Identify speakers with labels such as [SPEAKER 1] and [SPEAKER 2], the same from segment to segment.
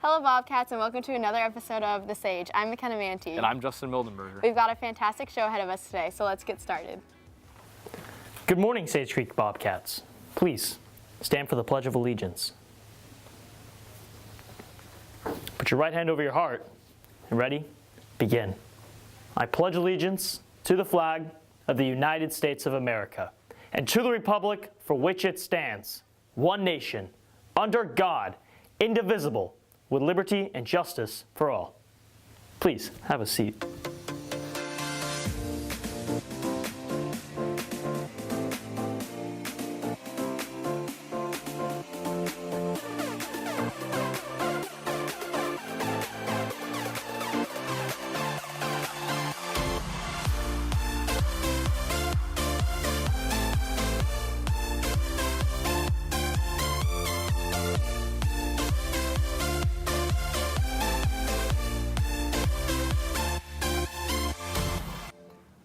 [SPEAKER 1] Hello Bobcats and welcome to another episode of The Sage. I'm MaKenna Manti.
[SPEAKER 2] And I'm Justin Mildenberger.
[SPEAKER 1] We've got a fantastic show ahead of us today, so let's get started.
[SPEAKER 3] Good morning, Sage Creek Bobcats. Please, stand for the Pledge of Allegiance. Put your right hand over your heart, and ready? Begin. I pledge allegiance to the flag of the United States of America, and to the republic for which it stands, one nation, under God, indivisible, with liberty and justice for all. Please, have a seat.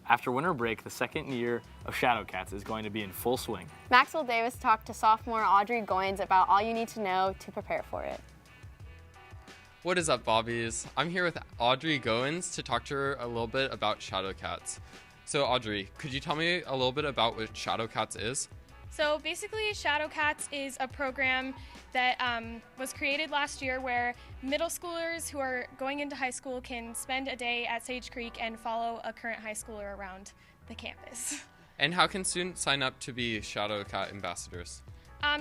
[SPEAKER 2] After winter break, the second year of Shadowcats is going to be in full swing.
[SPEAKER 1] Maxwell Davis talked to sophomore Audrey Goins about all you need to know to prepare for it.
[SPEAKER 4] What is up, Bobbies? I'm here with Audrey Goins to talk to her a little bit about Shadowcats. So Audrey, could you tell me a little bit about what Shadowcats is?
[SPEAKER 5] So basically, Shadowcats is a program that was created last year where middle schoolers who are going into high school can spend a day at Sage Creek and follow a current high schooler around the campus.
[SPEAKER 4] And how can students sign up to be Shadowcat ambassadors?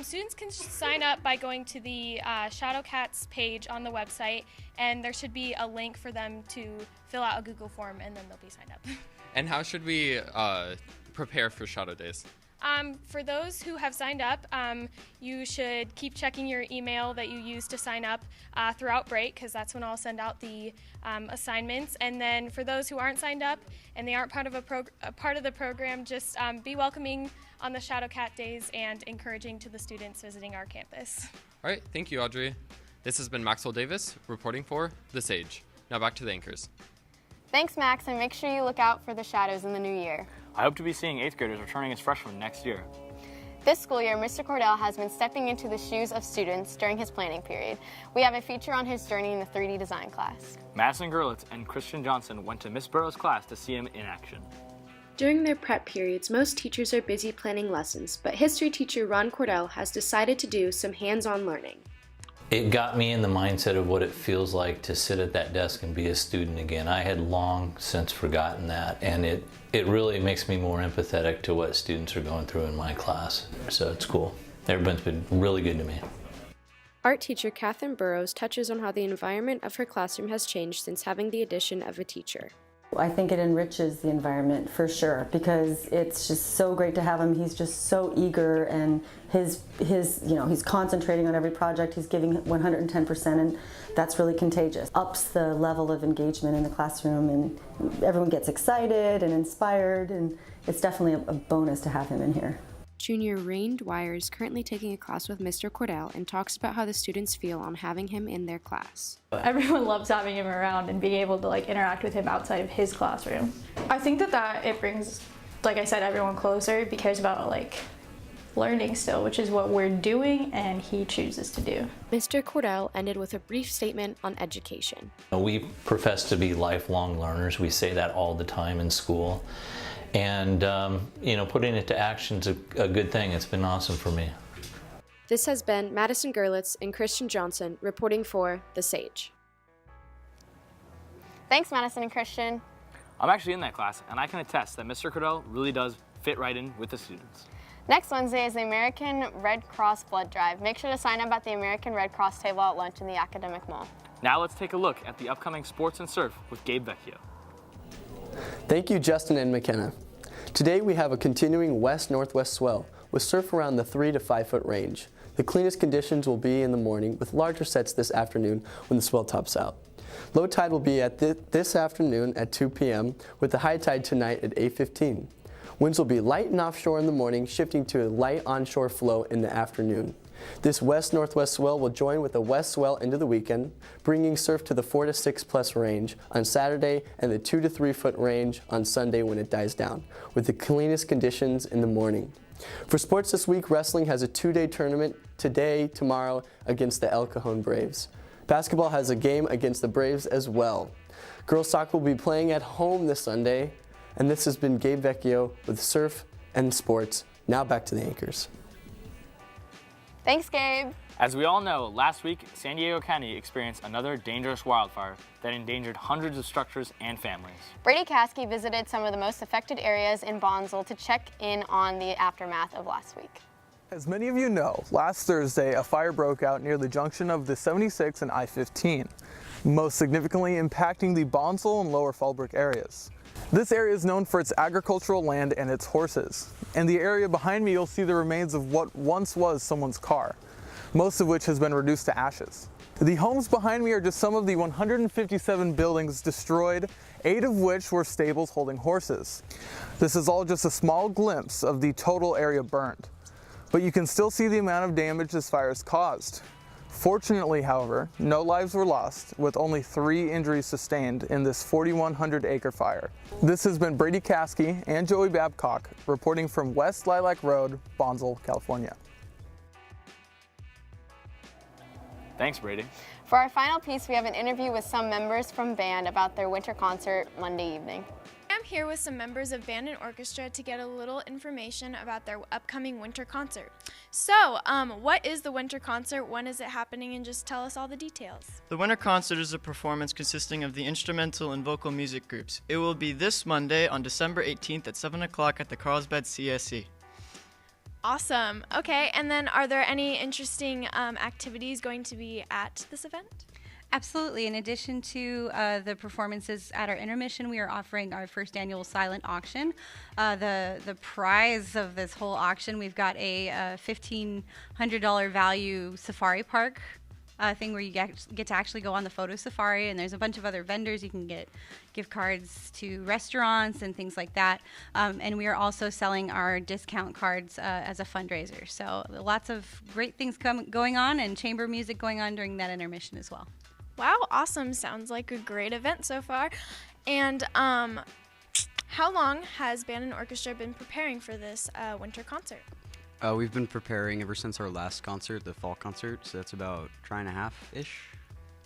[SPEAKER 5] Students can sign up by going to the Shadowcats page on the website, and there should be a link for them to fill out a Google form, and then they'll be signed up.
[SPEAKER 4] And how should we prepare for Shadow Days?
[SPEAKER 5] For those who have signed up, you should keep checking your email that you use to sign up throughout break, because that's when I'll send out the assignments. And then for those who aren't signed up and they aren't part of a part of the program, just be welcoming on the Shadowcat days and encouraging to the students visiting our campus.
[SPEAKER 4] All right, thank you, Audrey. This has been Maxwell Davis reporting for The Sage. Now back to the anchors.
[SPEAKER 1] Thanks, Max, and make sure you look out for the shadows in the new year.
[SPEAKER 2] I hope to be seeing 8th graders returning as freshmen next year.
[SPEAKER 1] This school year, Mr. Cordell has been stepping into the shoes of students during his planning period. We have a feature on his journey in the 3D design class.
[SPEAKER 2] Madison Gerlitz and Christian Johnson went to Miss Burrow's class to see him in action.
[SPEAKER 6] During their prep periods, most teachers are busy planning lessons, but history teacher Ron Cordell has decided to do some hands-on learning.
[SPEAKER 7] It got me in the mindset of what it feels like to sit at that desk and be a student again. I had long since forgotten that, and it really makes me more empathetic to what students are going through in my class. So it's cool. Everyone's been really good to me.
[SPEAKER 6] Art teacher Catherine Burrows touches on how the environment of her classroom has changed since having the addition of a teacher.
[SPEAKER 8] I think it enriches the environment for sure, because it's just so great to have him. He's just so eager, and he's concentrating on every project. He's giving 110%, and that's really contagious. Ups the level of engagement in the classroom, and everyone gets excited and inspired, and it's definitely a bonus to have him in here.
[SPEAKER 6] Junior Rain Dwyer is currently taking a class with Mr. Cordell and talks about how the students feel on having him in their class.
[SPEAKER 9] Everyone loves having him around and being able to interact with him outside of his classroom. I think that it brings, like I said, everyone closer. He cares about learning still, which is what we're doing and he chooses to do.
[SPEAKER 6] Mr. Cordell ended with a brief statement on education.
[SPEAKER 7] We profess to be lifelong learners. We say that all the time in school. And, putting it to action is a good thing. It's been awesome for me.
[SPEAKER 6] This has been Madison Gerlitz and Christian Johnson reporting for The Sage.
[SPEAKER 1] Thanks, Madison and Christian.
[SPEAKER 2] I'm actually in that class, and I can attest that Mr. Cordell really does fit right in with the students.
[SPEAKER 1] Next Wednesday is the American Red Cross Blood Drive. Make sure to sign up at the American Red Cross table at lunch in the Academic Mall.
[SPEAKER 2] Now let's take a look at the upcoming sports and surf with Gabe Vecchio.
[SPEAKER 10] Thank you, Justin and MaKenna. Today we have a continuing west-northwest swell with surf around the 3 to 5 foot range. The cleanest conditions will be in the morning, with larger sets this afternoon when the swell tops out. Low tide will be at this afternoon at 2 p.m. with the high tide tonight at 8:15. Winds will be light and offshore in the morning, shifting to a light onshore flow in the afternoon. This west-northwest swell will join with a west swell into the weekend, bringing surf to the 4 to 6 plus range on Saturday and the 2 to 3 foot range on Sunday when it dies down, with the cleanest conditions in the morning. For sports this week, wrestling has a 2-day tournament today, tomorrow, against the El Cajon Braves. Basketball has a game against the Braves as well. Girls soccer will be playing at home this Sunday. And this has been Gabe Vecchio with Surf and Sports. Now back to the anchors.
[SPEAKER 1] Thanks, Gabe.
[SPEAKER 2] As we all know, last week, San Diego County experienced another dangerous wildfire that endangered hundreds of structures and families.
[SPEAKER 1] Brady Caskey visited some of the most affected areas in Bonsal to check in on the aftermath of last week.
[SPEAKER 11] As many of you know, last Thursday, a fire broke out near the junction of the 76 and I-15, most significantly impacting the Bonsal and Lower Fallbrook areas. This area is known for its agricultural land and its horses. In the area behind me, you'll see the remains of what once was someone's car, most of which has been reduced to ashes. The homes behind me are just some of the 157 buildings destroyed, 8 of which were stables holding horses. This is all just a small glimpse of the total area burned, but you can still see the amount of damage this fire has caused. Fortunately, however, no lives were lost, with only 3 injuries sustained in this 4,100-acre fire. This has been Brady Caskey and Joey Babcock reporting from West Lilac Road, Bonsal, California.
[SPEAKER 2] Thanks, Brady.
[SPEAKER 1] For our final piece, we have an interview with some members from band about their winter concert Monday evening.
[SPEAKER 5] I'm here with some members of band and orchestra to get a little information about their upcoming winter concert. So, what is the winter concert? When is it happening? And just tell us all the details.
[SPEAKER 12] The winter concert is a performance consisting of the instrumental and vocal music groups. It will be this Monday on December 18th at 7 o'clock at the Carlsbad CSE.
[SPEAKER 5] Awesome. Okay, and then are there any interesting activities going to be at this event?
[SPEAKER 13] Absolutely. In addition to the performances at our intermission, we are offering our first annual silent auction. The prize of this whole auction, we've got a $1,500 value safari park thing where you get to actually go on the photo safari, and there's a bunch of other vendors. You can get gift cards to restaurants and things like that. And we are also selling our discount cards as a fundraiser. So lots of great things going on, and chamber music going on during that intermission as well.
[SPEAKER 5] Wow, awesome. Sounds like a great event so far. And how long has band and orchestra been preparing for this winter concert?
[SPEAKER 14] We've been preparing ever since our last concert, the fall concert, so that's about a try and a half-ish.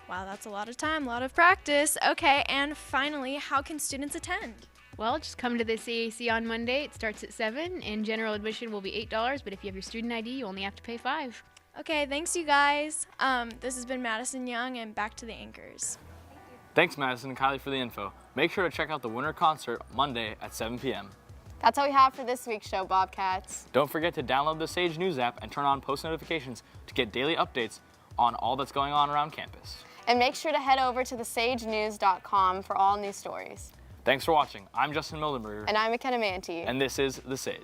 [SPEAKER 5] Wow, that's a lot of time, a lot of practice. Okay, and finally, how can students attend?
[SPEAKER 15] Well, just come to the CAC on Monday. It starts at 7, and general admission will be $8, but if you have your student ID, you only have to pay $5.
[SPEAKER 5] Okay, thanks you guys. This has been Madison Young, and back to the anchors.
[SPEAKER 2] Thanks, Madison and Kylie, for the info. Make sure to check out the winter concert Monday at 7 p.m.
[SPEAKER 1] That's all we have for this week's show, Bobcats.
[SPEAKER 2] Don't forget to download the Sage News app and turn on post notifications to get daily updates on all that's going on around campus.
[SPEAKER 1] And make sure to head over to thesagenews.com for all news stories.
[SPEAKER 2] Thanks for watching. I'm Justin Mildenberger.
[SPEAKER 1] And I'm MaKenna Manti.
[SPEAKER 2] And this is The Sage.